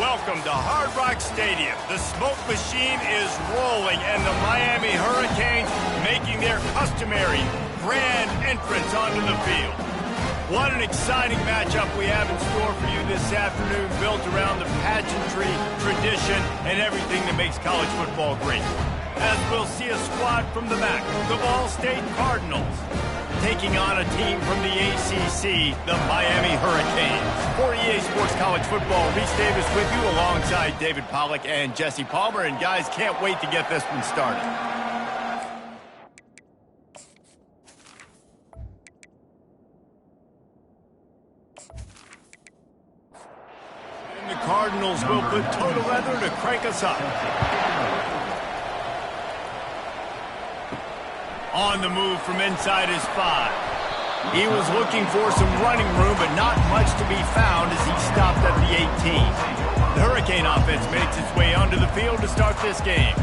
Welcome to Hard Rock Stadium. The smoke machine is rolling, and the Miami Hurricanes making their customary grand entrance onto the field. What an exciting matchup we have in store for you this afternoon, built around the pageantry, tradition, and everything that makes college football great. As we'll see a squad from the MAC, the Ball State Cardinals, taking on a team from the ACC, the Miami Hurricanes. For EA Sports College Football, Reese Davis with you alongside David Pollack and Jesse Palmer. And guys, can't wait to get this one started. And the Cardinals will put total leather to crank us up. On the move from inside his 5. He was looking for some running room, but not much to be found as he stopped at the 18. The Hurricane offense makes its way onto the field to start this game.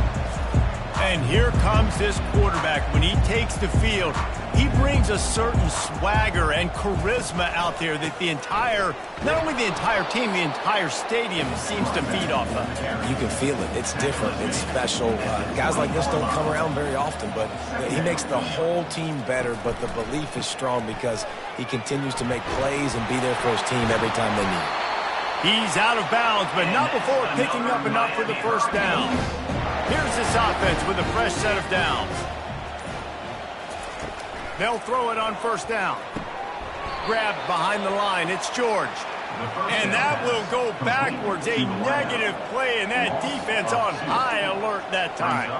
And here comes this quarterback. When he takes the field, he brings a certain swagger and charisma out there that the entire, not only the entire team, the entire stadium seems to feed off of. You can feel it. It's different. It's special. Guys like this don't come around very often, but he makes the whole team better, but the belief is strong because he continues to make plays and be there for his team every time they need it. He's out of bounds, but not before picking up enough for the first down. Here's this offense with a fresh set of downs. They'll throw it on first down. Grabbed behind the line. It's George. And that will go backwards. A negative play, and that defense on high alert that time.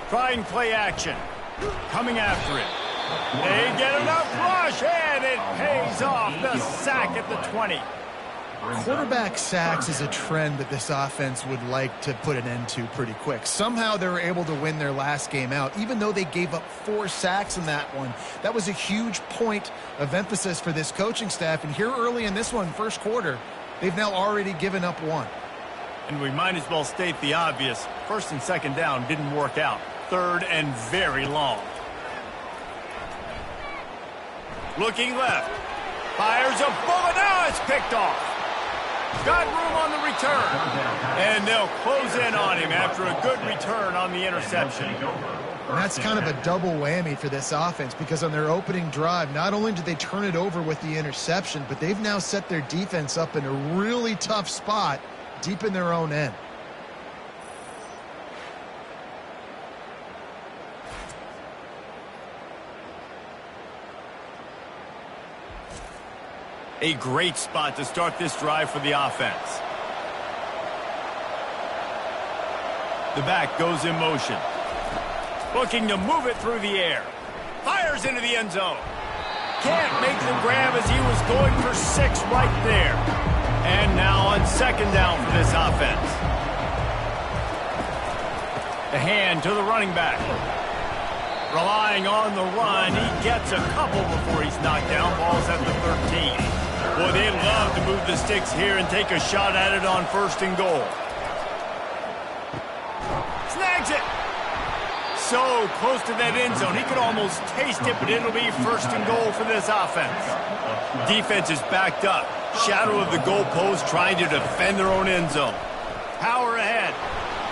Trying play action. Coming after it. They get enough rush, and it pays off. The sack at the 20. Quarterback sacks is a trend that this offense would like to put an end to pretty quick. Somehow they were able to win their last game out, even though they gave up 4 sacks in that one. That was a huge point of emphasis for this coaching staff. And here early in this one, first quarter, they've now already given up 1. And we might as well state the obvious. First and second down didn't work out. Third and very long. Looking left. Fires a bullet. Now it's picked off. Got room on the return. And they'll close in on him after a good return on the interception. And that's kind of a double whammy for this offense because on their opening drive, not only did they turn it over with the interception, but they've now set their defense up in a really tough spot deep in their own end. A great spot to start this drive for the offense. The back goes in motion. Looking to move it through the air. Fires into the end zone. Can't make the grab as he was going for 6 right there. And now on second down for this offense. The hand to the running back. Relying on the run. He gets a couple before he's knocked down. Ball's at the 13. Boy, they love to move the sticks here and take a shot at it on first and goal. Snags it. So close to that end zone. He could almost taste it, but it'll be first and goal for this offense. Defense is backed up. Shadow of the goalpost trying to defend their own end zone. Power ahead.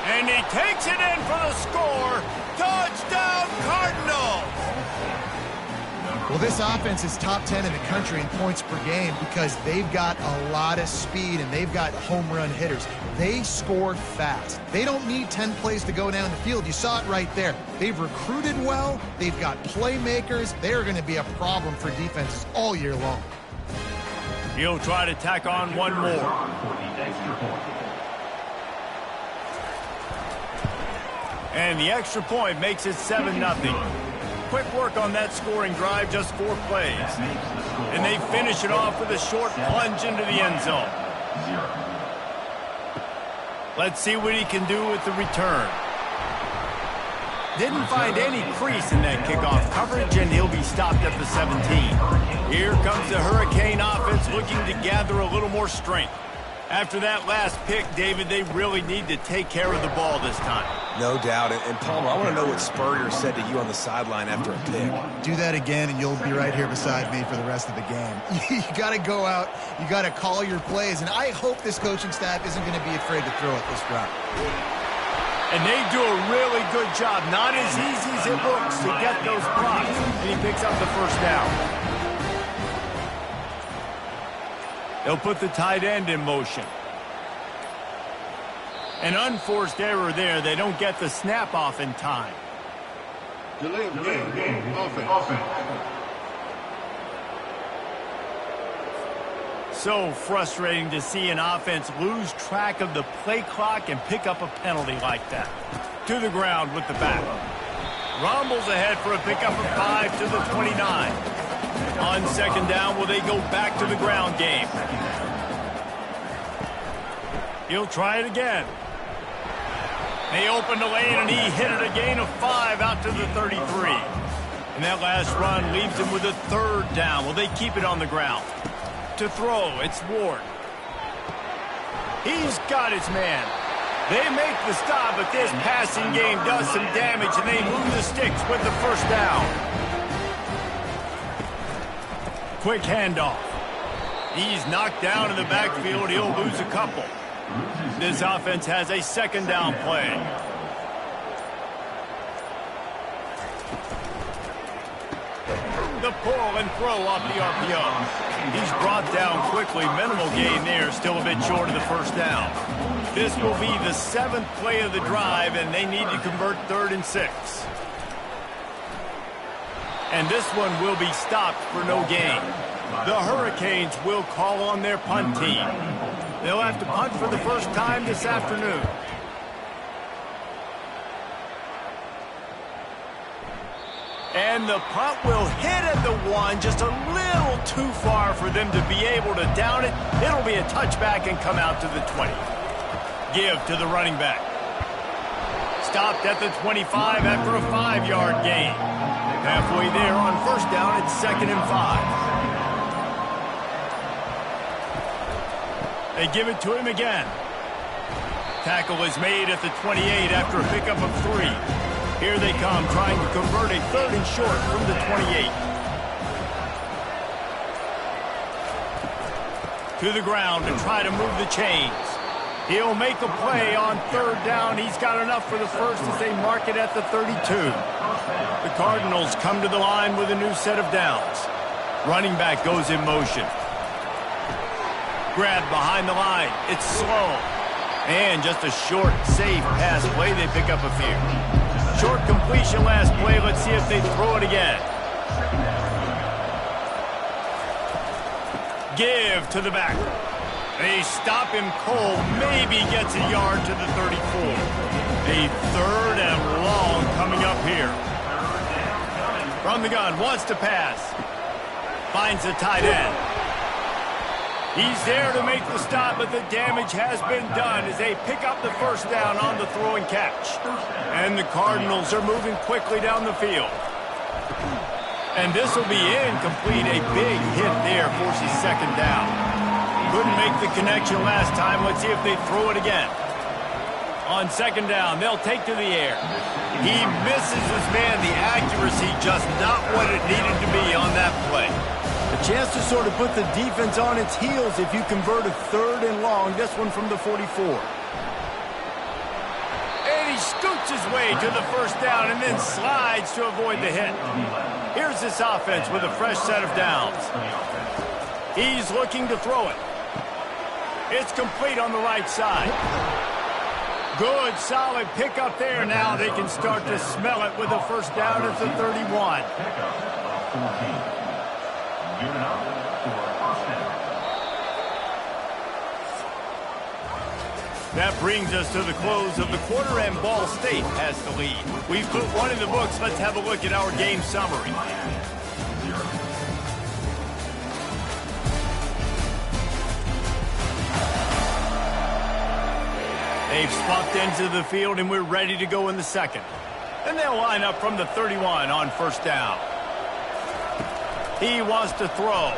And he takes it in for the score. Touchdown, Cardinals! Well, this offense is top 10 in the country in points per game because they've got a lot of speed and they've got home run hitters. They score fast. They don't need 10 plays to go down the field. You saw it right there. They've recruited well. They've got playmakers. They're going to be a problem for defenses all year long. He'll try to tack on one more. And the extra point makes it 7-0. Quick work on that scoring drive, just 4 plays. And they finish it off with a short plunge into the end zone. Let's see what he can do with the return. Didn't find any crease in that kickoff coverage, and he'll be stopped at the 17. Here comes the Hurricane offense looking to gather a little more strength. After that last pick, David, they really need to take care of the ball this time. No doubt. And Palmer, I want to know what Spurrier said to you on the sideline after a pick. Do that again, and you'll be right here beside me for the rest of the game. You got to go out. You got to call your plays, and I hope this coaching staff isn't going to be afraid to throw it this drive. And they do a really good job. Not as easy as it looks to get those blocks. And he picks up the first down. They'll put the tight end in motion. An unforced error there. They don't get the snap off in time. Delay of game. Offense. So frustrating to see an offense lose track of the play clock and pick up a penalty like that. To the ground with the back. Rumbles ahead for a pickup of 5 to the 29. On second down, will they go back to the ground game? He'll try it again. They open the lane, and he hit it a gain of 5 out to the 33. And that last run leaves him with a third down. Will they keep it on the ground? To throw, it's Ward. He's got his man. They make the stop, but this passing game does some damage, and they move the sticks with the first down. Quick handoff. He's knocked down in the backfield. He'll lose a couple. This offense has a second down play. The pull and throw off the RPO. He's brought down quickly. Minimal gain there. Still a bit short of the first down. This will be the 7th play of the drive, and they need to convert 3rd and 6. And this one will be stopped for no gain. The Hurricanes will call on their punt team. They'll have to punt for the first time this afternoon. And the punt will hit at the 1, just a little too far for them to be able to down it. It'll be a touchback and come out to the 20. Give to the running back. Stopped at the 25 after a 5-yard gain. Halfway there on first down, it's 2nd and 5. They give it to him again. Tackle is made at the 28 after a pickup of 3. Here they come, trying to convert a 3rd and short from the 28. To the ground to try to move the chains. He'll make a play on 3rd down. He's got enough for the first as they mark it at the 32. The Cardinals come to the line with a new set of downs. Running back goes in motion. Grab behind the line. It's slow. And just a short, safe pass play. They pick up a few. Short completion last play. Let's see if they throw it again. Give to the back. They stop him cold. Maybe gets a yard to the 34. A 3rd and long coming up here. From the gun, wants to pass. Finds the tight end. He's there to make the stop, but the damage has been done as they pick up the first down on the throw and catch. And the Cardinals are moving quickly down the field. And this will be incomplete. A big hit there forces 2nd down. Couldn't make the connection last time. Let's see if they throw it again. On 2nd down, they'll take to the air. He misses his man. The accuracy just not what it needed to be on that play. A chance to sort of put the defense on its heels if you convert a 3rd and long. This one from the 44. And he scoots his way to the first down and then slides to avoid the hit. Here's this offense with a fresh set of downs. He's looking to throw it. It's complete on the right side. Good, solid pickup there. Now they can start to smell it with a first down at the 31. That brings us to the close of the quarter, and Ball State has the lead. We've put one in the books. Let's have a look at our game summary. They've swapped into the field, and we're ready to go in the second. And they'll line up from the 31 on first down. He wants to throw.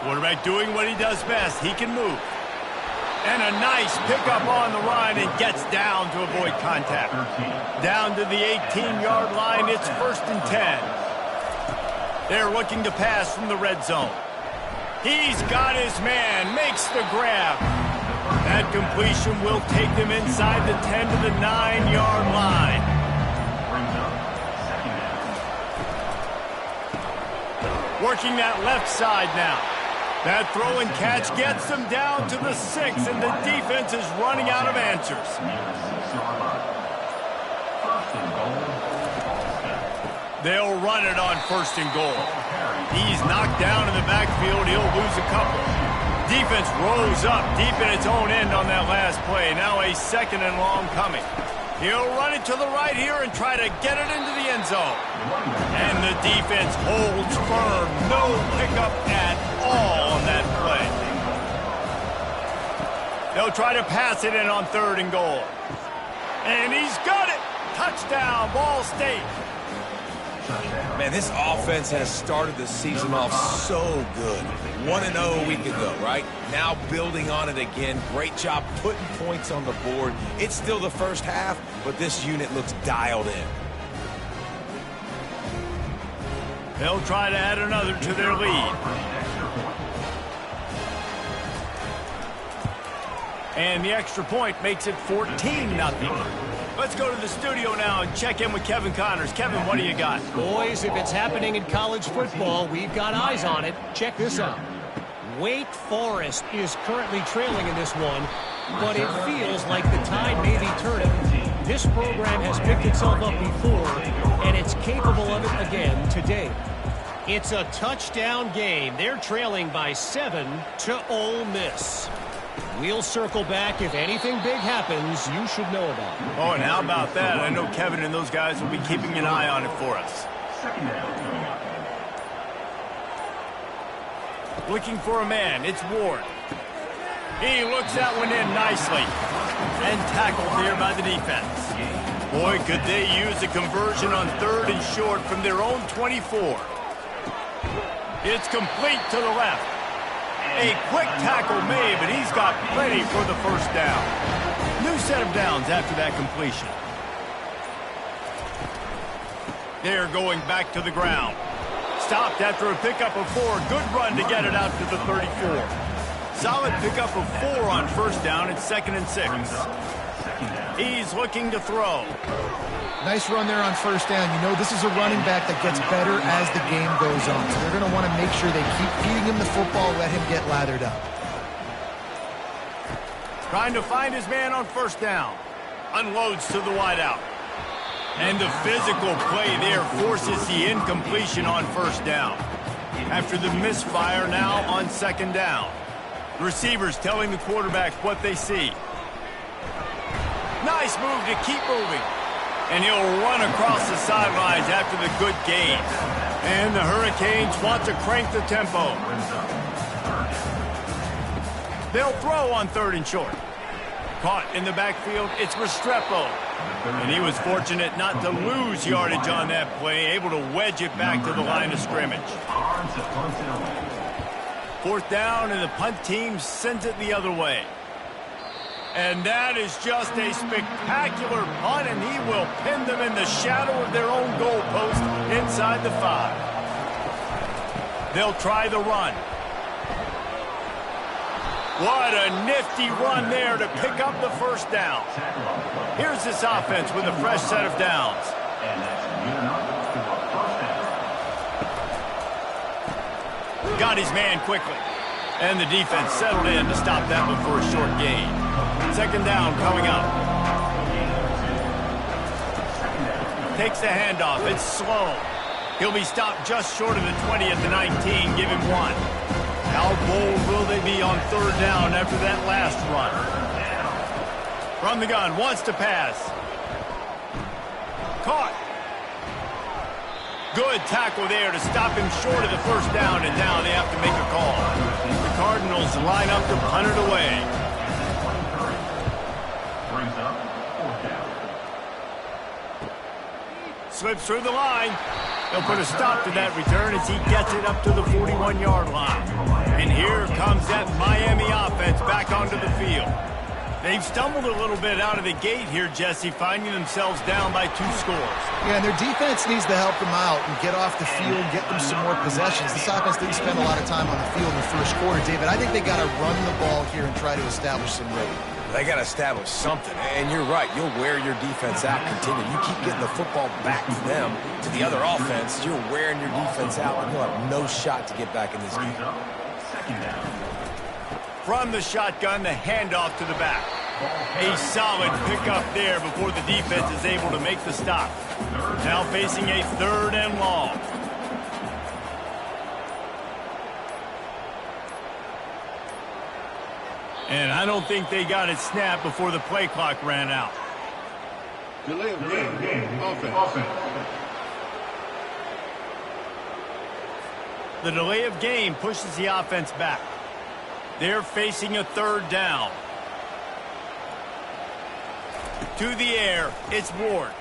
Quarterback doing what he does best. He can move. And a nice pickup on the run and gets down to avoid contact. Down to the 18-yard line, it's 1st and 10. They're looking to pass from the red zone. He's got his man, makes the grab. That completion will take them inside the 10 to the 9-yard line. Working that left side now. That throw and catch gets them down to the 6, and the defense is running out of answers. They'll run it on 1st and goal. He's knocked down in the backfield. He'll lose a couple. Defense rose up deep in its own end on that last play. Now a 2nd and long coming. He'll run it to the right here and try to get it into the end zone. And the defense holds firm. No pickup at all on that play. They'll try to pass it in on 3rd and goal. And he's got it. Touchdown, Ball State. Man, this offense has started the season off so good. 1-0 a week ago, right? Now building on it again. Great job putting points on the board. It's still the first half, but this unit looks dialed in. They'll try to add another to their lead. And the extra point makes it 14-0. Let's go to the studio now and check in with Kevin Connors. Kevin, what do you got? Boys, if it's happening in college football, we've got eyes on it. Check this out. Wake Forest is currently trailing in this one, but it feels like the tide may be turning. This program has picked itself up before, and it's capable of it again today. It's a touchdown game. They're trailing by 7 to Ole Miss. We'll circle back. If anything big happens, you should know about it. Oh, and how about that? I know Kevin and those guys will be keeping an eye on it for us. Looking for a man. It's Ward. He looks that one in nicely. And tackled there by the defense. Boy, could they use a conversion on 3rd and short from their own 24. It's complete to the left. A quick tackle made, but he's got plenty for the 1st down. New set of downs after that completion. They're going back to the ground. Stopped after a pickup of 4. Good run to get it out to the 34. Solid pickup of 4 on 1st down. It's 2nd and 6. He's looking to throw. Nice run there on 1st down. You know, this is a running back that gets better as the game goes on. So they're going to want to make sure they keep feeding him the football, let him get lathered up. Trying to find his man on 1st down. Unloads to the wideout. And the physical play there forces the incompletion on 1st down. After the misfire now on 2nd down. The receivers telling the quarterback what they see. Nice move to keep moving. And he'll run across the sidelines after the good gain. And the Hurricanes want to crank the tempo. They'll throw on 3rd and short. Caught in the backfield, it's Restrepo. And he was fortunate not to lose yardage on that play, able to wedge it back to the line of scrimmage. 4th down, and the punt team sends it the other way. And that is just a spectacular punt, and he will pin them in the shadow of their own goalpost inside the 5. They'll try the run. What a nifty run there to pick up the 1st down. Here's this offense with a fresh set of downs. Got his man quickly. And the defense settled in to stop that before a short gain. 2nd down coming up. Takes the handoff. It's slow. He'll be stopped just short of the 20 at the 19. Give him 1. How bold will they be on 3rd down after that last run? From the gun, wants to pass. Caught. Good tackle there to stop him short of the 1st down, and now they have to make a call. The Cardinals line up to punt it away. slips through the line. They'll put a stop to that return as he gets it up to the 41-yard line. And here comes that Miami offense back onto the field. They've stumbled a little bit out of the gate here, Jesse, finding themselves down by 2 scores. Yeah, and their defense needs to help them out and get off the field, get them some more possessions. This offense didn't spend a lot of time on the field in the first quarter, David. I think they got to run the ball here and try to establish some rhythm. They got to establish something, and you're right. You'll wear your defense out continually. You keep getting the football back to them, to the other offense, you're wearing your defense out, and you'll have no shot to get back in this game. From the shotgun, the handoff to the back. A solid pickup there before the defense is able to make the stop. Now facing a 3rd and long. And I don't think they got it snapped before the play clock ran out. Delay of game. Offense. The delay of game pushes the offense back. They're facing a 3rd down. To the air, it's Ward.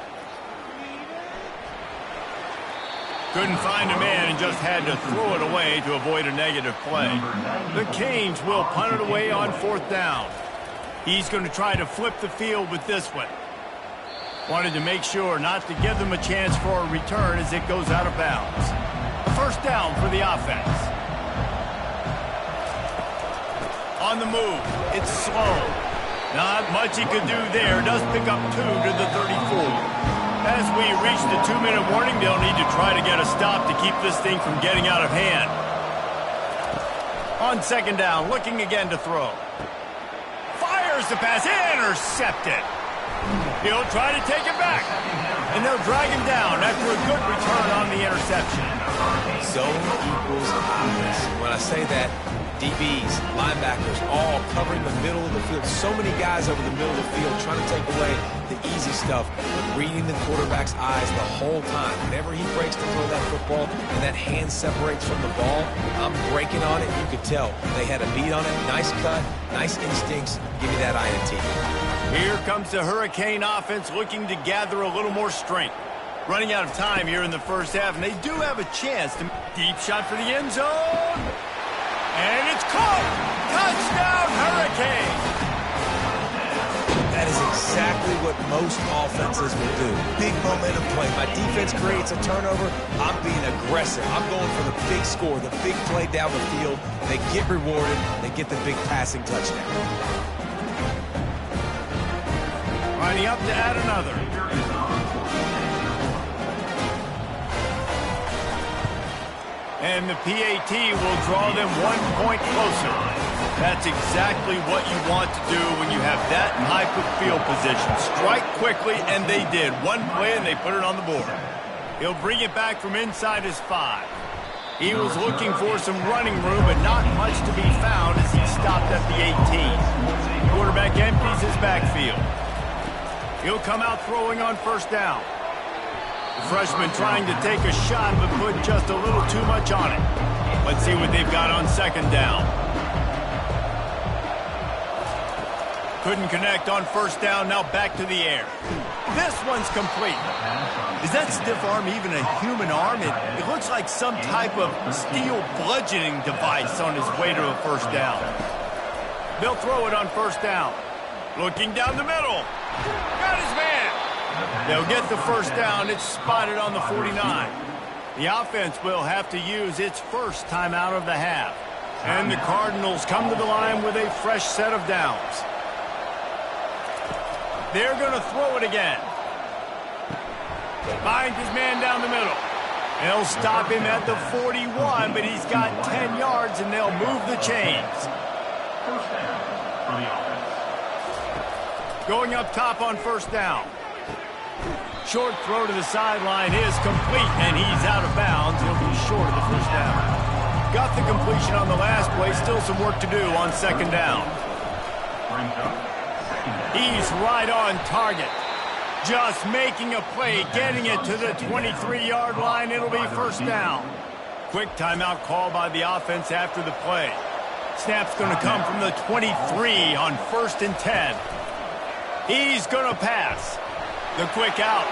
Couldn't find a man and just had to throw it away to avoid a negative play. The Canes will punt it away on 4th down. He's going to try to flip the field with this one. Wanted to make sure not to give them a chance for a return as it goes out of bounds. A 1st down for the offense. On the move, it's slow. Not much he could do there. Does pick up 2 to the 34. As we reach the 2-minute warning, they'll need to try to get a stop to keep this thing from getting out of hand. On 2nd down, looking again to throw. Fires the pass, intercepted. He'll try to take it back. And they'll drag him down after a good return on the interception. Zone equals offense. When I say that, DBs, linebackers, all covering the middle of the field. So many guys over the middle of the field trying to take away the easy stuff, but reading the quarterback's eyes the whole time. Whenever he breaks to throw that football and that hand separates from the ball, I'm breaking on it. You could tell they had a beat on it. Nice cut, nice instincts. Give me that INT. Here comes the Hurricane offense looking to gather a little more strength. Running out of time here in the first half, and they do have a chance to... Deep shot for the end zone. And it's caught! Touchdown, Hurricane! That is exactly what most offenses will do. Big momentum play. My defense creates a turnover. I'm being aggressive. I'm going for the big score, the big play down the field. They get rewarded. They get the big passing touchdown. Lining up to add another. And the PAT will draw them 1 point closer. That's exactly what you want to do when you have that type of field position. Strike quickly, and they did. 1 play, and they put it on the board. He'll bring it back from inside his 5. He was looking for some running room, but not much to be found as he stopped at the 18. Quarterback empties his backfield. He'll come out throwing on 1st down. The freshman trying to take a shot, but put just a little too much on it. Let's see what they've got on 2nd down. Couldn't connect on 1st down, now back to the air. This one's complete. Is that stiff arm even a human arm? It looks like some type of steel bludgeoning device on his way to a 1st down. They'll throw it on 1st down. Looking down the middle. Got his man. They'll get the 1st down. It's spotted on the 49. The offense will have to use its first timeout of the half. And the Cardinals come to the line with a fresh set of downs. They're going to throw it again. Finds his man down the middle. They'll stop him at the 41, but he's got 10 yards, and they'll move the chains. Going up top on 1st down. Short throw to the sideline is complete, and he's out of bounds. He'll be short of the 1st down. Got the completion on the last play. Still some work to do on 2nd down. He's right on target. Just making a play, getting it to the 23-yard line. It'll be 1st down. Quick timeout call by the offense after the play. Snap's going to come from the 23 on 1st and 10. He's going to pass. The quick out.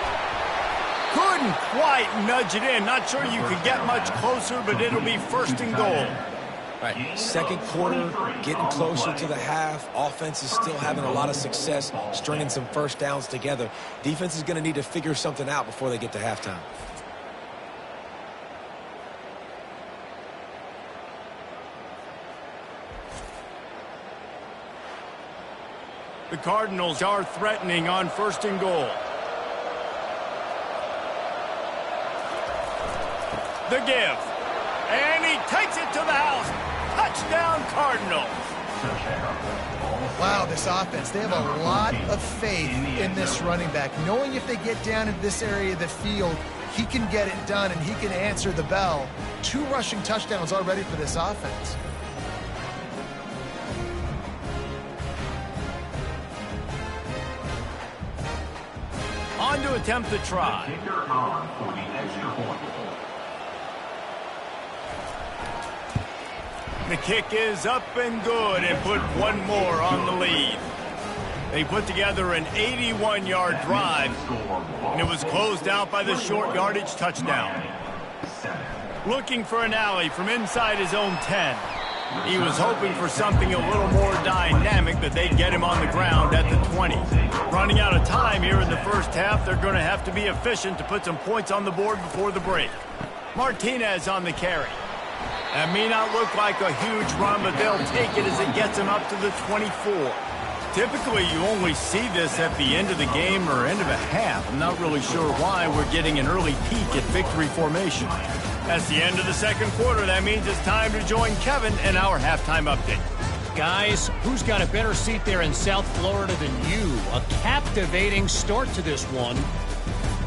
Couldn't quite nudge it in. Not sure you could get much closer, but it'll be first and goal. Right, second quarter, getting closer to the half. Offense is still having a lot of success stringing some first downs together. Defense is going to need to figure something out before they get to halftime. The Cardinals are threatening on first and goal. The give. And he takes it to the house. Touchdown, Cardinals. Wow, this offense, they have a lot of faith in this running back. Knowing if they get down into this area of the field, he can get it done and he can answer the bell. 2 rushing touchdowns already for this offense. On to attempt the try. The kick is up and good and put one more on the lead. They put together an 81-yard drive, and it was closed out by the short yardage touchdown. Looking for an alley from inside his own 10. He was hoping for something a little more dynamic, but they'd get him on the ground at the 20. Running out of time here in the first half, they're going to have to be efficient to put some points on the board before the break. Martinez on the carry. That may not look like a huge run, but they'll take it as it gets him up to the 24. Typically, you only see this at the end of the game or end of a half. I'm not really sure why we're getting an early peek at victory formation. That's the end of the second quarter. That means it's time to join Kevin in our halftime update. Guys, who's got a better seat there in South Florida than you? A captivating start to this one.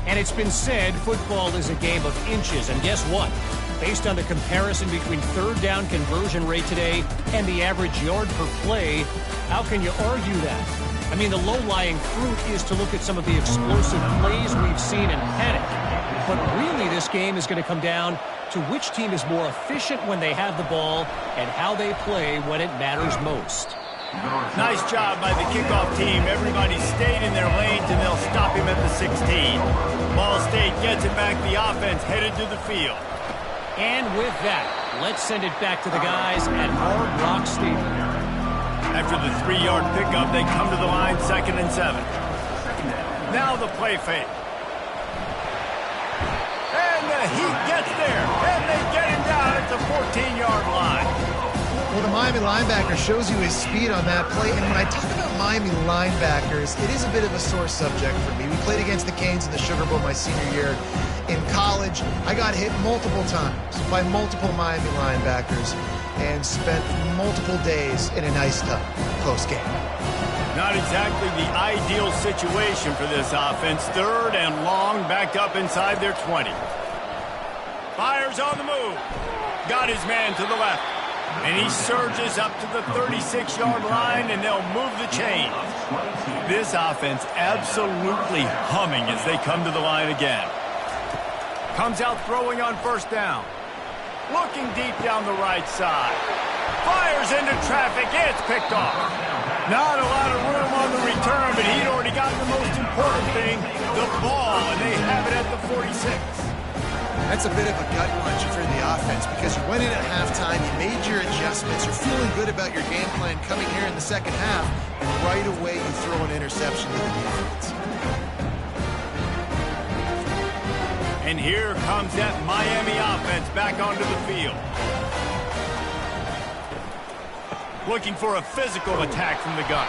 And it's been said football is a game of inches. And guess what? Based on the comparison between third down conversion rate today and the average yard per play, how can you argue that? I mean, the low-lying fruit is to look at some of the explosive plays we've seen in panic. But really, this game is going to come down to which team is more efficient when they have the ball and how they play when it matters most. Nice job by the kickoff team. Everybody stayed in their lanes, and they'll stop him at the 16. Ball State gets it back. The offense headed to the field. And with that, let's send it back to the guys at Hard Rock Stadium. After the 3-yard pickup, they come to the line, 2nd and 7. Now the play fake. And he gets there, and they get him down at the 14-yard line. Well, the Miami linebacker shows you his speed on that play. And when I talk about Miami linebackers, it is a bit of a sore subject for me. We played against the Canes in the Sugar Bowl my senior year in college. I got hit multiple times by multiple Miami linebackers and spent multiple days in an ice tub post-game. Not exactly the ideal situation for this offense. 3rd and long, backed up inside their 20. Fires on the move. Got his man to the left. And he surges up to the 36-yard line, and they'll move the chain. This offense absolutely humming as they come to the line again. Comes out throwing on first down. Looking deep down the right side. Fires into traffic. It's picked off. Not a lot of room on the return, but he'd already gotten the most important thing, the ball, and they have it at the 46. That's a bit of a gut punch for the offense because you went in at halftime, you made your adjustments, you're feeling good about your game plan coming here in the second half, and right away you throw an interception to the defense. And here comes that Miami offense back onto the field. Looking for a physical attack from the gun.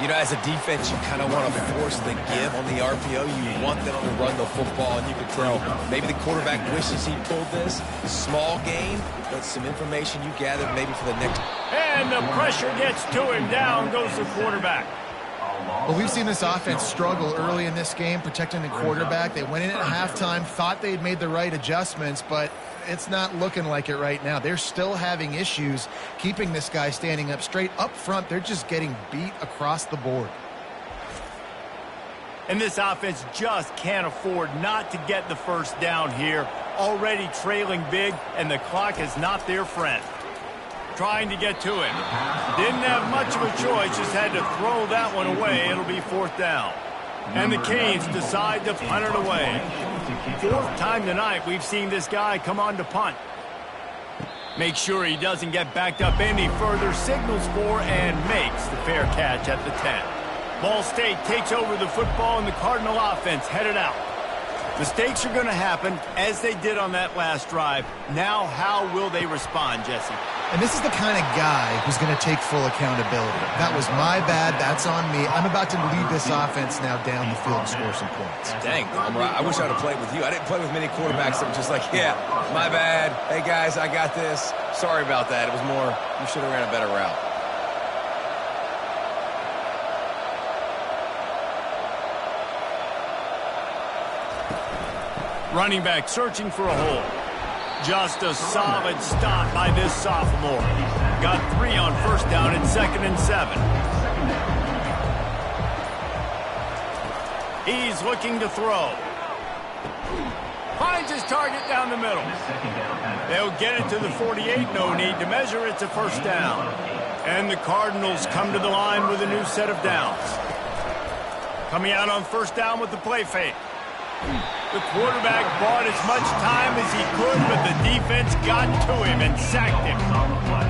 You know, as a defense, you kind of want to force the give on the RPO. You want them to run the football, and you can tell maybe the quarterback wishes he pulled this. Small gain, but some information you gathered maybe for the next. And the pressure gets to him. Down goes the quarterback. Well, we've seen this offense struggle early in this game, protecting the quarterback. They went in at halftime, thought they'd made the right adjustments, but it's not looking like it right now. They're still having issues keeping this guy standing up straight. Up front, they're just getting beat across the board. And this offense just can't afford not to get the first down here. Already trailing big, and the clock is not their friend. Trying to get to him. Didn't have much of a choice, just had to throw that one away. It'll be 4th down. And the Canes decide to punt it away. Fourth time tonight we've seen this guy come on to punt. Make sure he doesn't get backed up any further, signals for and makes the fair catch at the 10. Ball State takes over the football and the Cardinal offense headed out. Mistakes are going to happen as they did on that last drive. Now how will they respond, Jesse? And this is the kind of guy who's going to take full accountability. That was my bad. That's on me. I'm about to lead this offense now down the field and score some points. Dang, I wish I would have played with you. I didn't play with many quarterbacks that were just like, yeah, my bad. Hey, guys, I got this. Sorry about that. It was more, you should have ran a better route. Running back searching for a hole. Just a solid stop by this sophomore. Got 3 on first down at 2nd and 7. He's looking to throw. Finds his target down the middle. They'll get it to the 48. No need to measure. It's a first down. And the Cardinals come to the line with a new set of downs. Coming out on first down with the play fake. The quarterback bought as much time as he could, but the defense got to him and sacked him.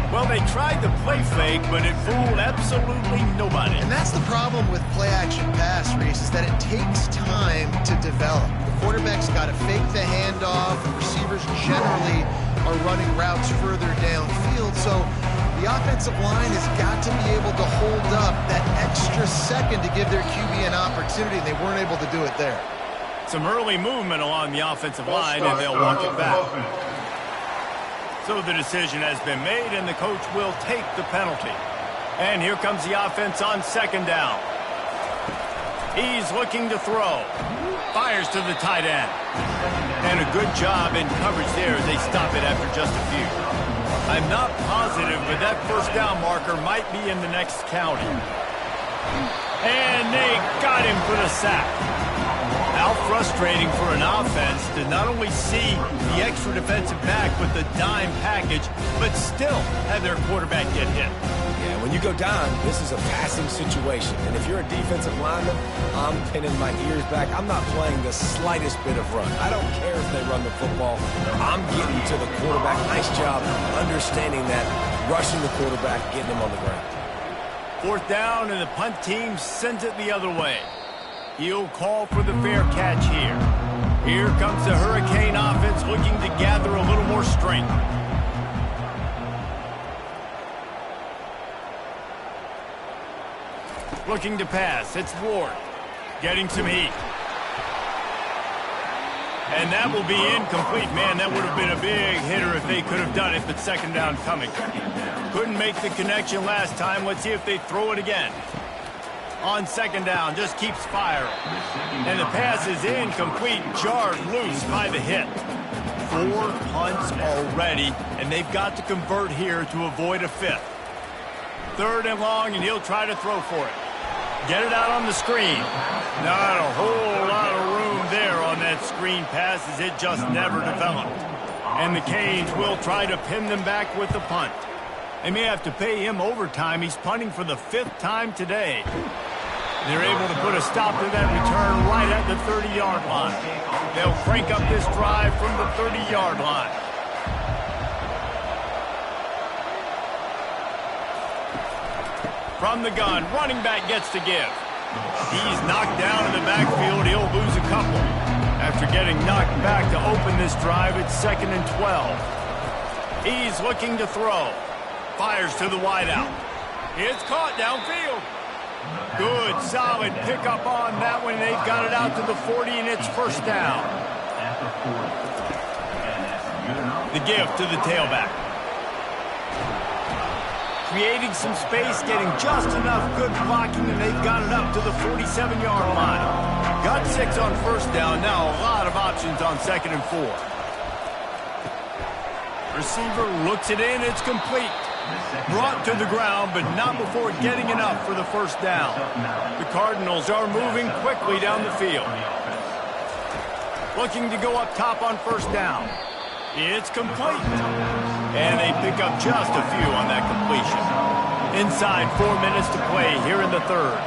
Well, they tried the play fake, but it fooled absolutely nobody. And that's the problem with play-action pass, Reese, is that it takes time to develop. The quarterback's got to fake the handoff. The receivers generally are running routes further downfield, so the offensive line has got to be able to hold up that extra second to give their QB an opportunity. They weren't able to do it there. Some early movement along the offensive line, and they'll walk it back. So the decision has been made, and the coach will take the penalty. And here comes the offense on second down. He's looking to throw. Fires to the tight end. And a good job in coverage there as they stop it after just a few. I'm not positive, but that first down marker might be in the next county. And they got him for the sack. How frustrating for an offense to not only see the extra defensive back with the dime package, but still have their quarterback get hit. Yeah, when you go down, this is a passing situation. And if you're a defensive lineman, I'm pinning my ears back. I'm not playing the slightest bit of run. I don't care if they run the football. I'm getting to the quarterback. Nice job understanding that, rushing the quarterback, getting him on the ground. Fourth down, and the punt team sends it the other way. He'll call for the fair catch here. Here comes the Hurricane offense looking to gather a little more strength. Looking to pass. It's Ward. Getting some heat. And that will be incomplete. Man, that would have been a big hitter if they could have done it, but second down coming. Couldn't make the connection last time. Let's see if they throw it again. On second down, just keeps firing. And the pass is incomplete, jarred loose by the hit. 4 punts already, and they've got to convert here to avoid a 5th. Third and long, and he'll try to throw for it. Get it out on the screen. Not a whole lot of room there on that screen pass as it just never developed. And the Canes will try to pin them back with the punt. They may have to pay him overtime. He's punting for the 5th time today. They're able to put a stop to that return right at the 30-yard line. They'll crank up this drive from the 30-yard line. From the gun, running back gets to give. He's knocked down in the backfield. He'll lose a couple. After getting knocked back to open this drive, it's 2nd and 12. He's looking to throw. Fires to the wideout. It's caught downfield. Good, solid pickup on that one. They've got it out to the 40, and it's first down. The give to the tailback. Creating some space, getting just enough good blocking, and they've got it up to the 47-yard line. Got 6 on first down. Now a lot of options on 2nd and 4. Receiver looks it in. It's complete. Brought to the ground, but not before getting enough for the first down. The Cardinals are moving quickly down the field. Looking to go up top on first down. It's complete. And they pick up just a few on that completion. Inside 4 minutes to play here in the third.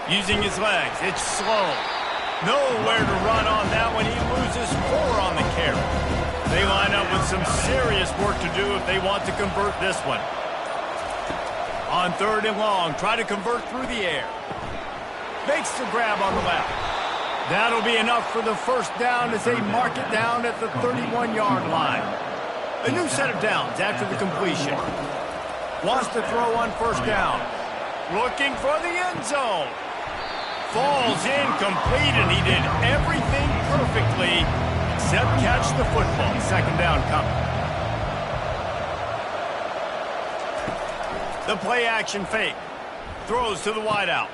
Using his legs, it's slow. Nowhere to run on that one. He loses 4 on the carry. They line up with some serious work to do if they want to convert this one. On 3rd and long, try to convert through the air. Makes the grab on the left. That'll be enough for the first down as they mark it down at the 31-yard line. A new set of downs after the completion. Wants to throw on 1st down. Looking for the end zone. Falls incomplete, and he did everything perfectly except catch the football. 2nd down coming. The play-action fake. Throws to the wideout.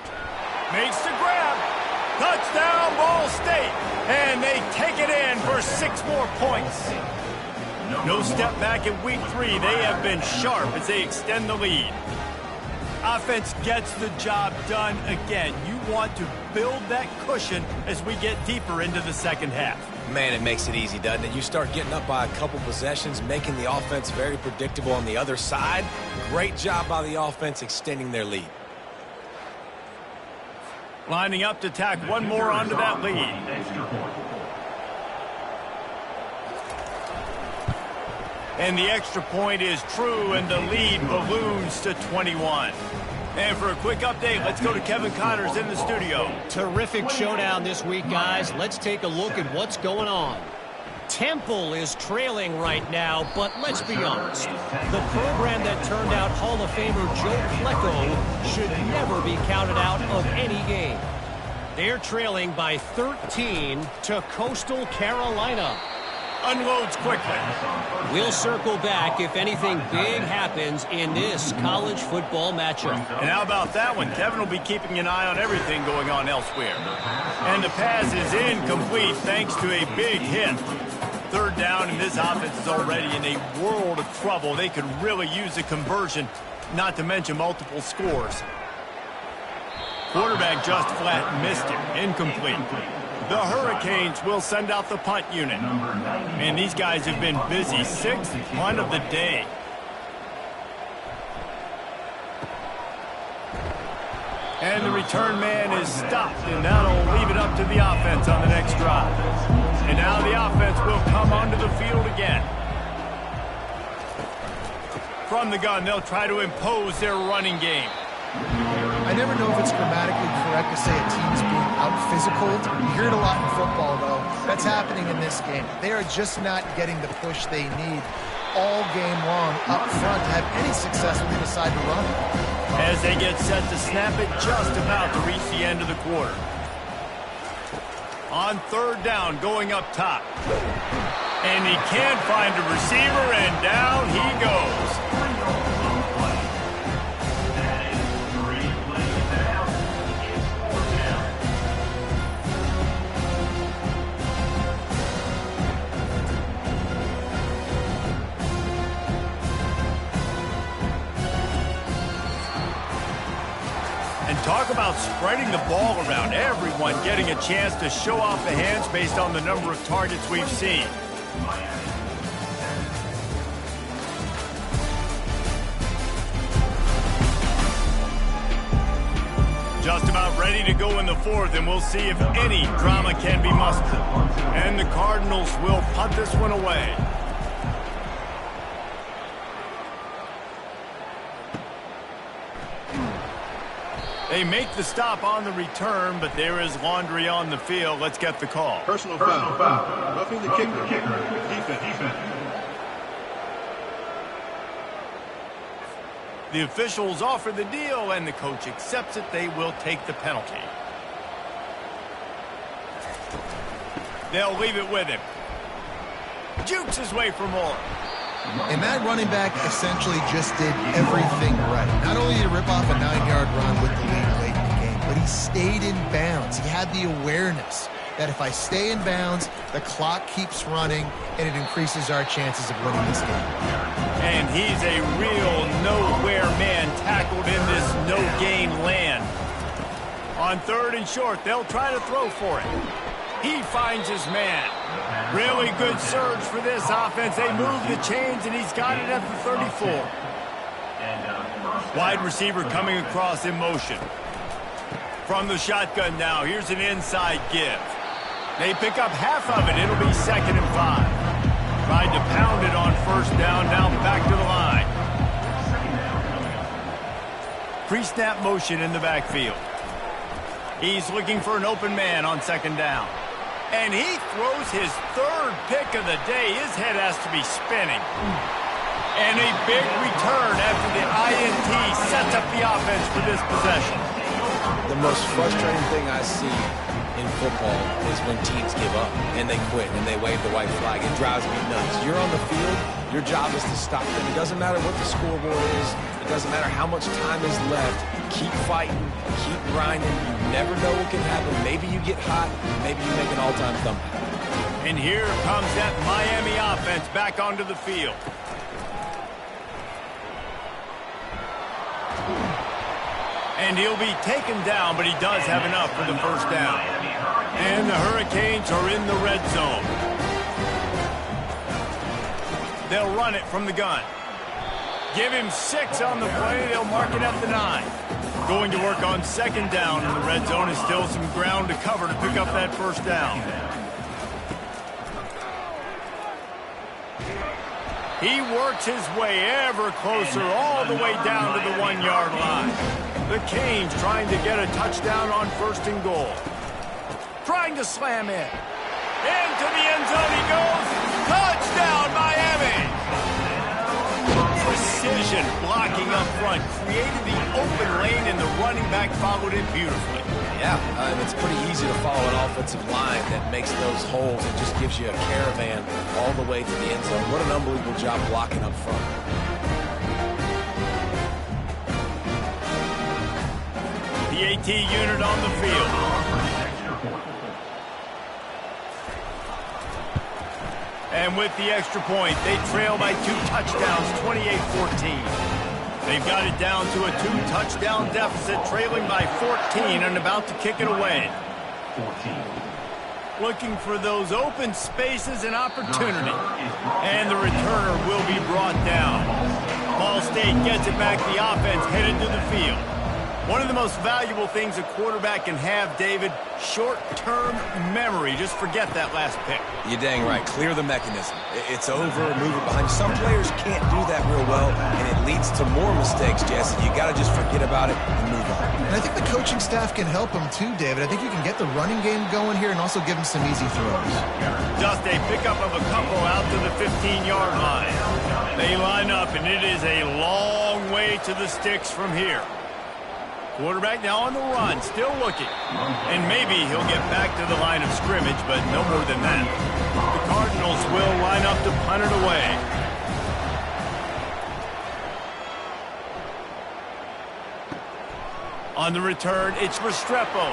Makes the grab. Touchdown, Ball State. And they take it in for 6 more points. No step back in week 3. They have been sharp as they extend the lead. Offense gets the job done again. You want to build that cushion as we get deeper into the 2nd half. Man, it makes it easy, doesn't it? You start getting up by a couple possessions, making the offense very predictable on the other side. Great job by the offense extending their lead. Lining up to tack one more onto that lead. And the extra point is true, and the lead balloons to 21. And for a quick update, let's go to Kevin Connors in the studio. Terrific showdown this week, guys. Let's take a look at what's going on. Temple is trailing right now, but let's be honest. The program that turned out Hall of Famer Joe Flacco should never be counted out of any game. They're trailing by 13 to Coastal Carolina. Unloads quickly. We'll circle back if anything big happens in this college football matchup. And how about that one? Kevin will be keeping an eye on everything going on elsewhere. And the pass is incomplete thanks to a big hit. 3rd down, and this offense is already in a world of trouble. They could really use a conversion, not to mention multiple scores. Quarterback just flat missed it. Incomplete. The Hurricanes will send out the punt unit. And these guys have been busy. 6th punt of the day. And the return man is stopped, and that'll leave it up to the offense on the next drive. And now the offense will come onto the field again. From the gun, they'll try to impose their running game. I never know if it's grammatically correct to say a team's being out-physical. You hear it a lot in football, though. That's happening in this game. They are just not getting the push they need all game long up front to have any success when they decide to run it. As they get set to snap it, just about to reach the end of the quarter. On 3rd down, going up top. And he can't find a receiver, and down he goes. Talk about spreading the ball around. Everyone getting a chance to show off the hands based on the number of targets we've seen. Just about ready to go in the 4th, and we'll see if any drama can be mustered. And the Cardinals will punt this one away. They make the stop on the return, but there is laundry on the field. Let's get the call. Personal foul. Roughing the kicker. Defense. The officials offer the deal, and the coach accepts it. They will take the penalty. They'll leave it with him. Jukes his way for more. And that running back essentially just did everything right. Not only did he rip off a 9-yard run with the lead late in the game, but he stayed in bounds. He had the awareness that if I stay in bounds, the clock keeps running, and it increases our chances of winning this game. And he's a real nowhere man tackled in this no-gain land. On 3rd and short, they'll try to throw for it. He finds his man. Really good surge for this offense. They move the chains, and he's got it at the 34. Wide receiver coming across in motion. From the shotgun now, here's an inside give. They pick up half of it. It'll be 2nd and 5. Tried to pound it on 1st down, now back to the line. Pre-snap motion in the backfield. He's looking for an open man on 2nd down. And he throws his 3rd pick of the day. His head has to be spinning. And a big return after the INT sets up the offense for this possession. The most frustrating thing I see in football is when teams give up and they quit and they wave the white flag. It drives me nuts. You're on the field. Your job is to stop them. It doesn't matter what the scoreboard is. It doesn't matter how much time is left. Keep fighting. Keep grinding. You never know what can happen. Maybe you get hot. Maybe you make an all-time comeback. And here comes that Miami offense back onto the field. And he'll be taken down, but he does have enough for the 1st down. And the Hurricanes are in the red zone. They'll run it from the gun. Give him 6 on the play. They'll mark it at the 9. Going to work on 2nd down in the red zone. Is still some ground to cover to pick up that 1st down. He works his way ever closer all the way down to the 1-yard line. The Canes trying to get a touchdown on 1st and goal. Trying to slam in. Into the end zone he goes. Touchdown, Miami! Precision blocking up front. Created the open lane, and the running back followed it beautifully. Yeah, it's pretty easy to follow an offensive line that makes those holes and just gives you a caravan all the way to the end zone. What an unbelievable job blocking up front. The AT unit on the field. And with the extra point, they trail by 2 touchdowns, 28-14. They've got it down to a 2-touchdown deficit, trailing by 14 and about to kick it away. 14. Looking for those open spaces and opportunity. And the returner will be brought down. Ball State gets it back. The offense headed to the field. One of the most valuable things a quarterback can have, David, short-term memory. Just forget that last pick. You're dang right. Clear the mechanism. It's over, move it behind you. Some players can't do that real well, and it leads to more mistakes, Jesse. You got to just forget about it and move on. And I think the coaching staff can help him too, David. I think you can get the running game going here and also give him some easy throws. Just a pickup of a couple out to the 15-yard line. They line up, and it is a long way to the sticks from here. Quarterback now on the run, still looking. And maybe he'll get back to the line of scrimmage, but no more than that. The Cardinals will line up to punt it away. On the return, it's Restrepo.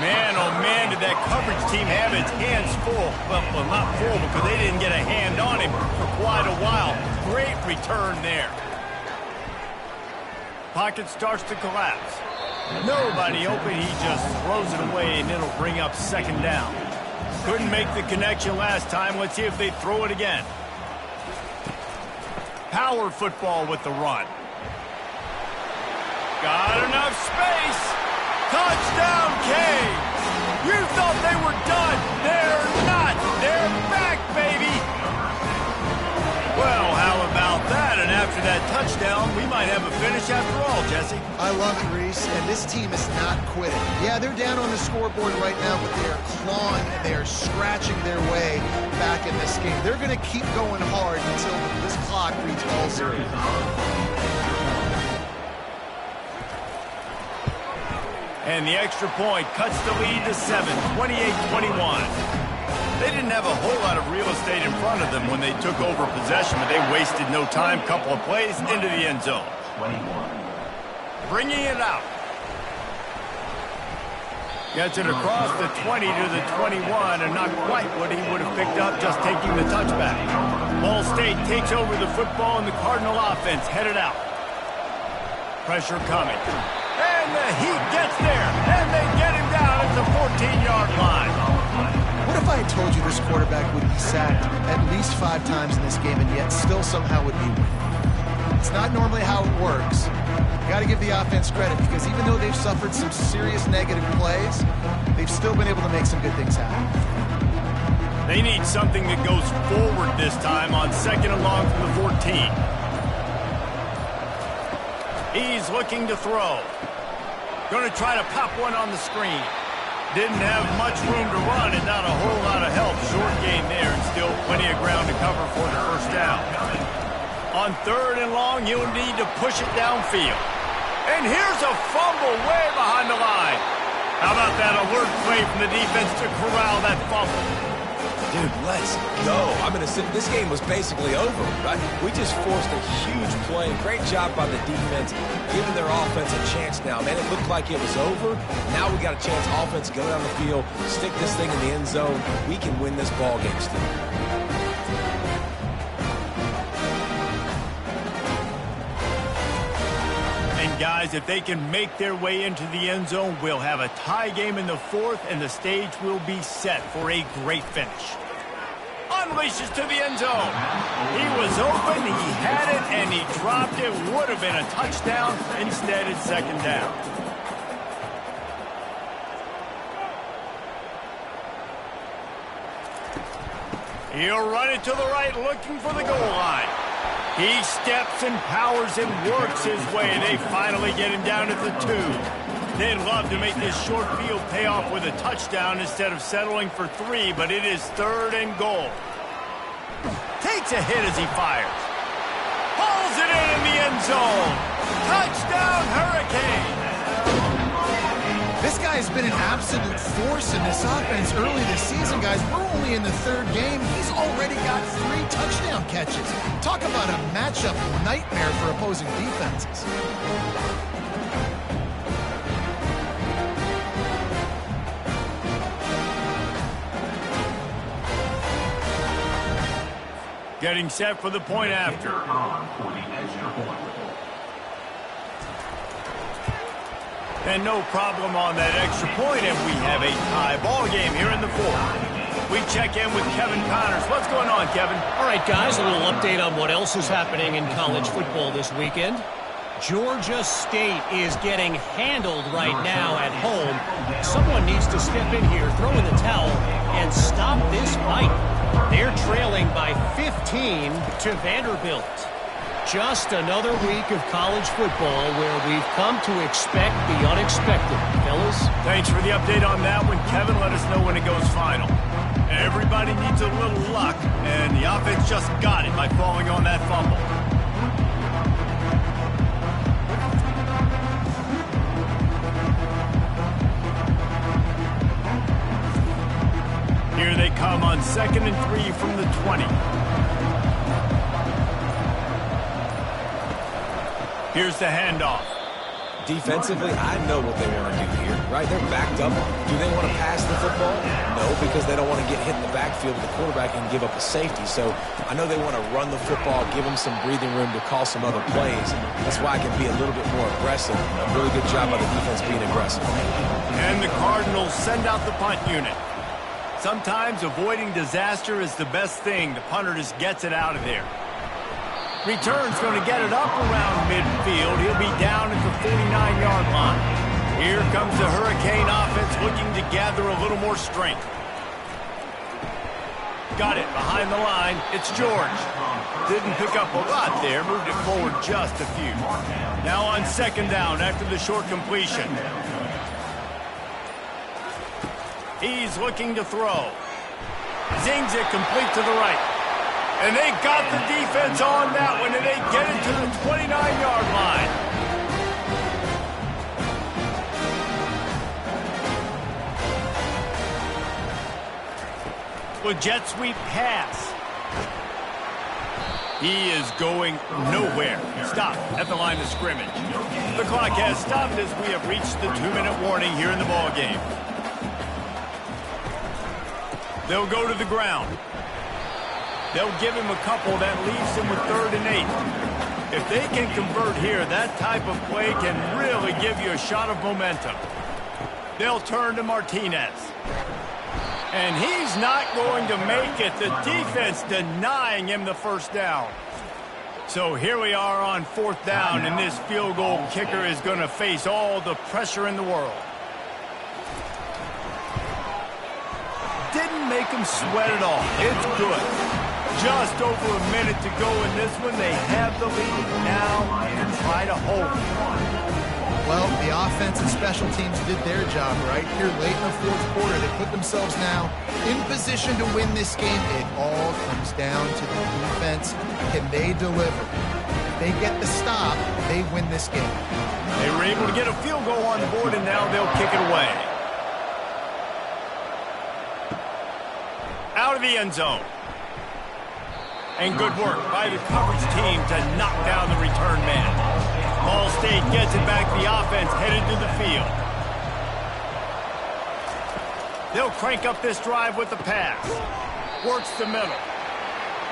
Man, oh man, did that coverage team have its hands full. Well, not full because they didn't get a hand on him for quite a while. Great return there. Pocket starts to collapse. Nobody open. He just throws it away, and it'll bring up 2nd down. Couldn't make the connection last time. Let's see if they throw it again. Power football with the run. Got enough space. Touchdown, Canes. You thought they were done. They're not. They're back, baby. Well, how about that? And after that touchdown, we might have a finish after all, Jesse. I love it, Reese, and this team is not quitting. Yeah, they're down on the scoreboard right now, but they are clawing and they are scratching their way back in this game. They're going to keep going hard until this clock reads all zero. And the extra point cuts the lead to 7, 28-21. They didn't have a whole lot of real estate in front of them when they took over possession, but they wasted no time. Couple of plays into the end zone. 21. Bringing it out. Gets it across the 20 to the 21, and not quite what he would have picked up just taking the touchback. Ball State takes over the football, and the Cardinal offense headed out. Pressure coming. And the Heat gets there, and they get him down at the 14-yard line. What if I had told you this quarterback would be sacked at least 5 times in this game and yet still somehow would be winning? It's not normally how it works, Got to give the offense credit because even though they've suffered some serious negative plays, they've still been able to make some good things happen. They need something that goes forward this time on 2nd and long from the 14. He's looking to throw. Going to try to pop one on the screen. Didn't have much room to run and not a whole lot of help. Short gain there and still plenty of ground to cover for the first down. On 3rd and long, you'll need to push it downfield. And here's a fumble way behind the line. How about that alert play from the defense to corral that fumble? Dude, let's go. This game was basically over, right? We just forced a huge play. Great job by the defense, giving their offense a chance now. Man, it looked like it was over. Now we got a chance. Offense, go down the field, stick this thing in the end zone. We can win this ball game still. And guys, if they can make their way into the end zone, we'll have a tie game in the 4th, and the stage will be set for a great finish. Unleashes to the end zone. He was open, he had it, and he dropped it. Would have been a touchdown. Instead, it's 2nd down. He'll run it to the right, looking for the goal line. He steps and powers and works his way. They finally get him down at the 2. They'd love to make this short field pay off with a touchdown instead of settling for 3, but it is 3rd and goal. Takes a hit as he fires. Pulls it in the end zone. Touchdown, Hurricane. This guy has been an absolute force in this offense early this season, guys. We're only in the 3rd game. He's already got 3 touchdown catches. Talk about a matchup nightmare for opposing defenses. Getting set for the point after. And no problem on that extra point, and we have a tie ball game here in the 4th. We check in with Kevin Connors. What's going on, Kevin? All right, guys, a little update on what else is happening in college football this weekend. Georgia State is getting handled right now at home. Someone needs to step in here, throw in the towel, and stop this fight. They're trailing by 15 to Vanderbilt. Just another week of college football where we've come to expect the unexpected. Fellas? Thanks for the update on that one, Kevin. Let us know when it goes final. Everybody needs a little luck, and the offense just got it by falling on that fumble. Here they come on 2nd and 3 from the 20. Here's the handoff. Defensively, I know what they want to do here, right? They're backed up. Do they want to pass the football? No, because they don't want to get hit in the backfield with the quarterback and give up a safety. So I know they want to run the football, give them some breathing room to call some other plays. That's why I can be a little bit more aggressive. A really good job by the defense being aggressive. And the Cardinals send out the punt unit. Sometimes avoiding disaster is the best thing. The punter just gets it out of there. Return's going to get it up around midfield. He'll be down at the 49-yard line. Here comes the Hurricane offense looking to gather a little more strength. Got it behind the line. It's George. Didn't pick up a lot there. Moved it forward just a few. Now on 2nd down after the short completion. He's looking to throw. Zings it complete to the right. And they got the defense on that one, and they get it to the 29-yard line. With jet sweep pass. He is going nowhere. Stop at the line of scrimmage. The clock has stopped as we have reached the 2-minute warning here in the ball game. They'll go to the ground. They'll give him a couple that leaves him with 3rd and 8. If they can convert here, that type of play can really give you a shot of momentum. They'll turn to Martinez. And he's not going to make it. The defense denying him the first down. So here we are on 4th down, and this field goal kicker is going to face all the pressure in the world. Didn't make him sweat at all. It's good. Just over a minute to go in this one. They have the lead now and try to hold it. Well, the offense and special teams did their job right here late in the 4th quarter. They put themselves now in position to win this game. It all comes down to the defense. Can they deliver? If they get the stop, they win this game. They were able to get a field goal on the board, and now they'll kick it away. Out of the end zone. And good work by the coverage team to knock down the return man. Ball State gets it back. The offense headed to the field. They'll crank up this drive with the pass. Works the middle.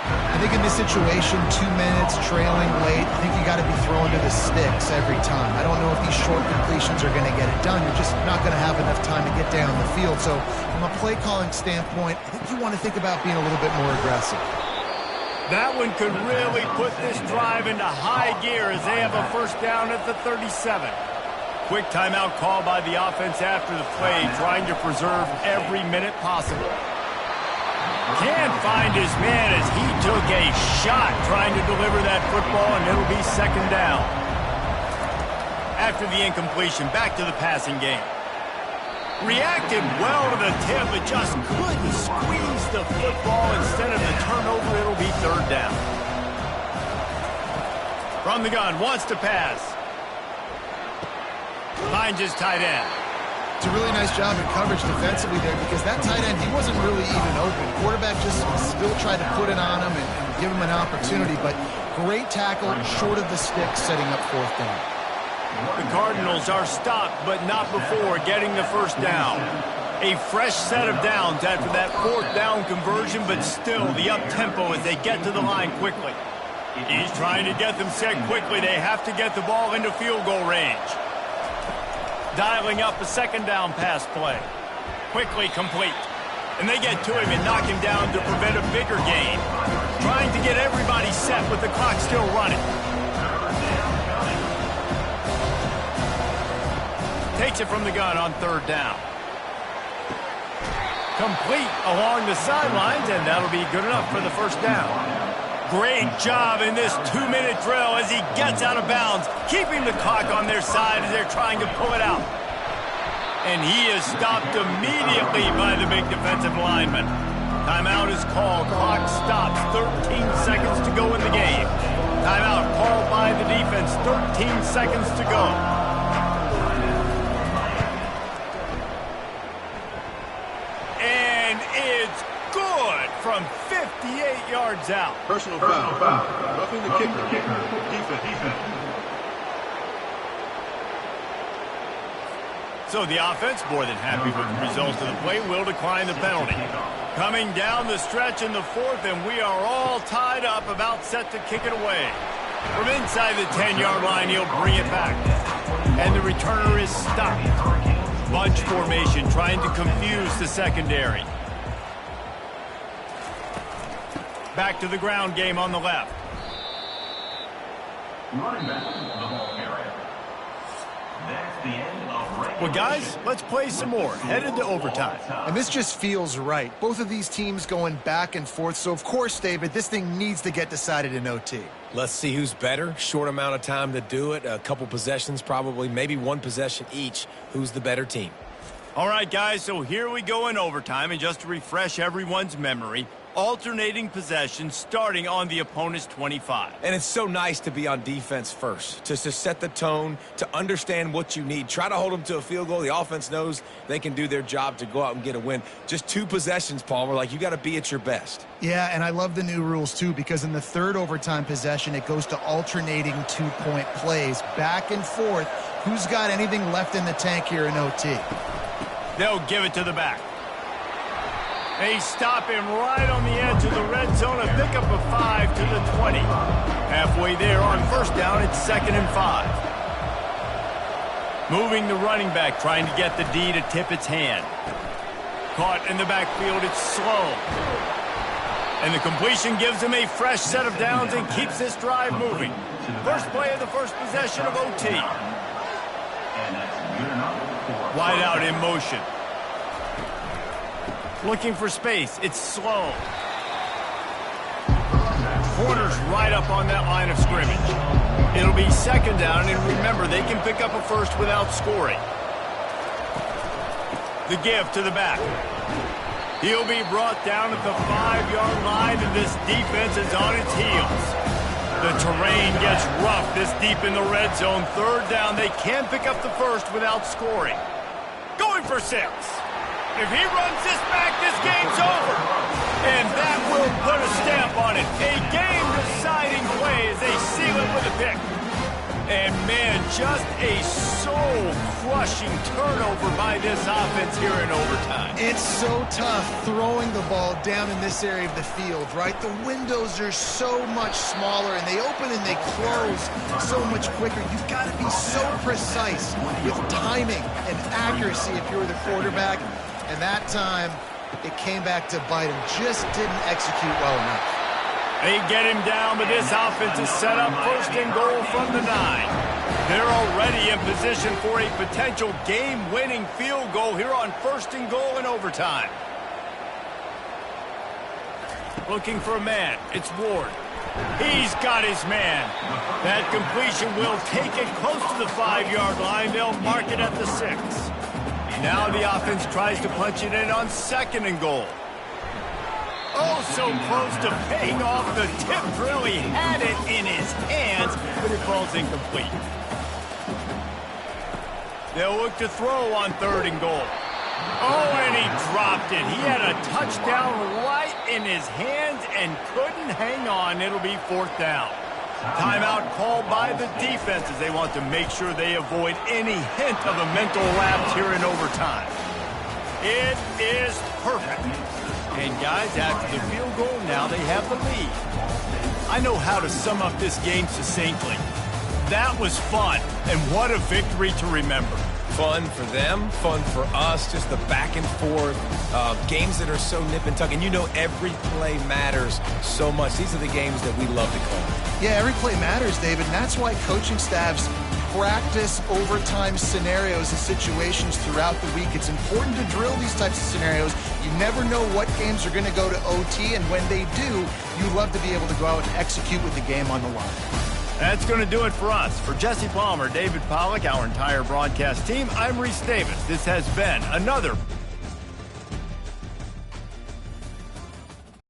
I think in this situation, 2 minutes, trailing late, I think you got to be throwing to the sticks every time. I don't know if these short completions are going to get it done. You're just not going to have enough time to get down the field. So from a play calling standpoint, I think you want to think about being a little bit more aggressive. That one could really put this drive into high gear as they have a first down at the 37. Quick timeout call by the offense after the play, trying to preserve every minute possible. Can't find his man as he took a shot trying to deliver that football, and it'll be second down. After the incompletion, back to the passing game. Reacted well to the tip, but just couldn't squeeze the football. Instead of the turnover, it'll be third down. From the gun, wants to pass. Finds his tight end. It's a really nice job in coverage defensively there because that tight end, he wasn't really even open. Quarterback just still tried to put it on him and give him an opportunity, but great tackle, short of the stick, setting up 4th down. The Cardinals are stopped, but not before getting the first down. A fresh set of downs after that 4th down conversion, but still the up-tempo as they get to the line quickly. He's trying to get them set quickly. They have to get the ball into field goal range. Dialing up a second down pass play. Quickly complete. And they get to him and knock him down to prevent a bigger gain. Trying to get everybody set with the clock still running. Takes it from the gun on 3rd down. Complete along the sidelines, and that'll be good enough for the first down. Great job in this 2-minute drill as he gets out of bounds, keeping the clock on their side as they're trying to pull it out. And he is stopped immediately by the big defensive lineman. Timeout is called. Clock stops. 13 seconds to go in the game. Timeout called by the defense. 13 seconds to go. And it's good from 58 yards out. Personal foul. Roughing the kicker. Defense. So the offense, more than happy with the results of the play, will decline the penalty. Coming down the stretch in the 4th, and we are all tied up, about set to kick it away. From inside the 10-yard line, he'll bring it back. And the returner is stopped. Bunch formation, trying to confuse the secondary. Back to the ground game on the left. Running back, the ball carrier. That's the end of well, guys, let's play some more. Headed to overtime. And this just feels right. Both of these teams going back and forth. So, of course, David, this thing needs to get decided in OT. Let's see who's better. Short amount of time to do it. A couple possessions probably. Maybe one possession each. Who's the better team? All right, guys, so here we go in overtime. And just to refresh everyone's memory, alternating possessions starting on the opponent's 25. And it's so nice to be on defense first, to set the tone, to understand what you need. Try to hold them to a field goal. The offense knows they can do their job to go out and get a win. Just 2 possessions, Palmer, like you got to be at your best. Yeah, and I love the new rules, too, because in the 3rd overtime possession, it goes to alternating 2-point plays, back and forth. Who's got anything left in the tank here in OT? They'll give it to the back. They stop him right on the edge of the red zone. A pickup of 5 to the 20. Halfway there on first down, it's 2nd and 5. Moving the running back, trying to get the D to tip its hand. Caught in the backfield, it's slow. And the completion gives him a fresh set of downs and keeps this drive moving. First play of the first possession of OT. Wide out in motion. Looking for space. It's slow. Corner's right up on that line of scrimmage. It'll be second down, and remember, they can pick up a first without scoring. The give to the back. He'll be brought down at the 5-yard line, and this defense is on its heels. The terrain gets rough this deep in the red zone. Third down, they can pick up the first without scoring. Going for 6. If he runs this back, this game's over. And that will put a stamp on it. A game-deciding play as they seal it with a pick. And, man, just a soul-crushing turnover by this offense here in overtime. It's so tough throwing the ball down in this area of the field, right? The windows are so much smaller, and they open and they close so much quicker. You've got to be so precise with timing and accuracy if you're the quarterback. And that time, it came back to bite him. Just didn't execute well enough. They get him down, but this offense is set up first and goal from the 9. They're already in position for a potential game-winning field goal here on first and goal in overtime. Looking for a man. It's Ward. He's got his man. That completion will take it close to the 5-yard line. They'll mark it at the 6. Now the offense tries to punch it in on second and goal. Oh, so close to paying off the tip drill. He had it in his hands, but it falls incomplete. They'll look to throw on third and goal. Oh, and he dropped it. He had a touchdown right in his hands and couldn't hang on. It'll be fourth down. Timeout called by the defense as they want to make sure they avoid any hint of a mental lapse here in overtime. It is perfect. And guys, after the field goal, now they have the lead. I know how to sum up this game succinctly. That was fun, and what a victory to remember. Fun for them, fun for us, just the back and forth, games that are so nip and tuck. And you know every play matters so much. These are the games that we love to call. Yeah, every play matters, David, and that's why coaching staffs practice overtime scenarios and situations throughout the week. It's important to drill these types of scenarios. You never know what games are going to go to OT, and when they do, you love to be able to go out and execute with the game on the line. That's going to do it for us. For Jesse Palmer, David Pollack, our entire broadcast team, I'm Reese Davis. This has been another